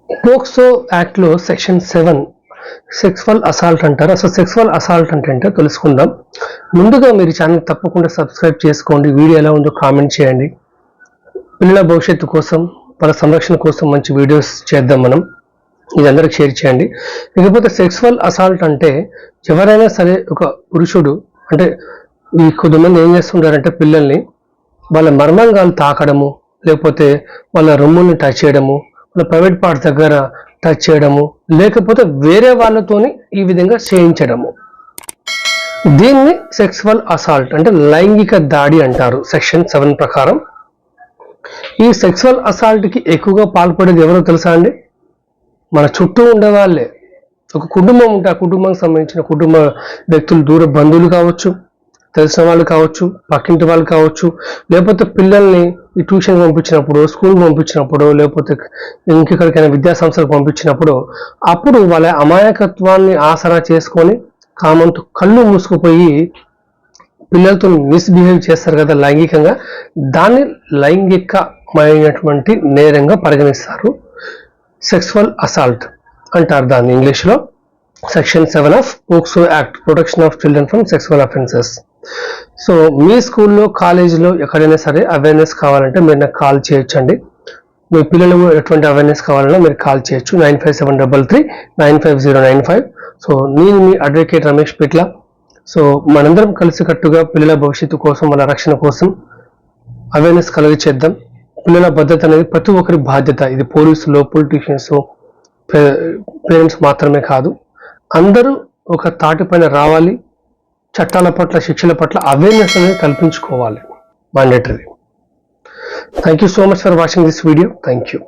POCSO యాక్ట్లో section 7 sexual assault అంటారు. అసలు సెక్సువల్ అసాల్ట్ అంటే తెలుసుకుందాం. ముందుగా మీరు ఛానల్ తప్పకుండా సబ్స్క్రైబ్ చేసుకోండి. వీడియో ఎలా ఉందో కామెంట్ చేయండి. పిల్లల భవిష్యత్తు కోసం, వాళ్ళ సంరక్షణ కోసం మంచి వీడియోస్ చేద్దాం మనం. ఇది అందరికి షేర్ చేయండి. ఇకపోతే సెక్సువల్ అసాల్ట్ అంటే ఎవరైనా సరే ఒక పురుషుడు, అంటే ఈ కొద్దిమంది ఏం చేస్తుంటారంటే పిల్లల్ని వాళ్ళ మర్మాంగాలు తాకడము, లేకపోతే వాళ్ళ రొమ్ముల్ని టచ్ చేయడము, వాళ్ళ ప్రైవేట్ పార్ట్ దగ్గర టచ్ చేయడము, లేకపోతే వేరే వాళ్ళతోని ఈ విధంగా చేయించడము, దీన్ని సెక్సువల్ అసాల్ట్ అంటే లైంగిక దాడి అంటారు సెక్షన్ 7 ప్రకారం. ఈ సెక్సువల్ అసాల్ట్కి ఎక్కువగా పాల్పడేది ఎవరో తెలుసా అండి? మన చుట్టూ ఉండేవాళ్ళే. ఒక కుటుంబం ఉంటే ఆ కుటుంబానికి సంబంధించిన కుటుంబ వ్యక్తులు, దూర బంధువులు కావచ్చు, తెలిసిన వాళ్ళు కావచ్చు, పక్కింటి వాళ్ళు కావచ్చు, లేకపోతే పిల్లల్ని ఈ ట్యూషన్ పంపించినప్పుడు, స్కూల్ పంపించినప్పుడు, లేకపోతే ఇంకెక్కడికైనా విద్యాసంస్థలకు పంపించినప్పుడు, అప్పుడు వాళ్ళ అమాయకత్వాన్ని ఆసరా చేసుకొని కామంతో కళ్ళు మూసుకుపోయి పిల్లలతో మిస్బిహేవ్ చేస్తారు కదా లైంగికంగా, దాన్ని లైంగికమైనటువంటి నేరంగా పరిగణిస్తారు. సెక్సువల్ అసాల్ట్ అంటారు దాన్ని ఇంగ్లీష్లో. Section 7 of POCSO act, protection of children from sexual offences. So మీ స్కూల్లో, కాలేజీలో ఎక్కడైనా సరే అవేర్నెస్ కావాలంటే మీరు నాకు కాల్ చేయొచ్చండి. మీ పిల్లలు ఎటువంటి అవేర్నెస్ కావాలన్నా మీరు కాల్ చేయొచ్చు. 9573395095. సో నేను మీ అడ్వకేట్ రమేష్ పిట్ల. సో మనందరం కలిసికట్టుగా పిల్లల భవిష్యత్తు కోసం, వాళ్ళ రక్షణ కోసం అవేర్నెస్ కలిగి చేద్దాం. పిల్లల భద్రత అనేది ప్రతి ఒక్కరి బాధ్యత. ఇది పోలీసులు, పొలిటీషియన్స్, పేరెంట్స్ మాత్రమే కాదు, అందరూ ఒక తాటిపైన రావాలి. చట్టాల పట్ల, శిక్షల పట్ల అవేర్నెస్ అనేది కల్పించుకోవాలి, mandatory. Thank you so much for watching this video. Thank you.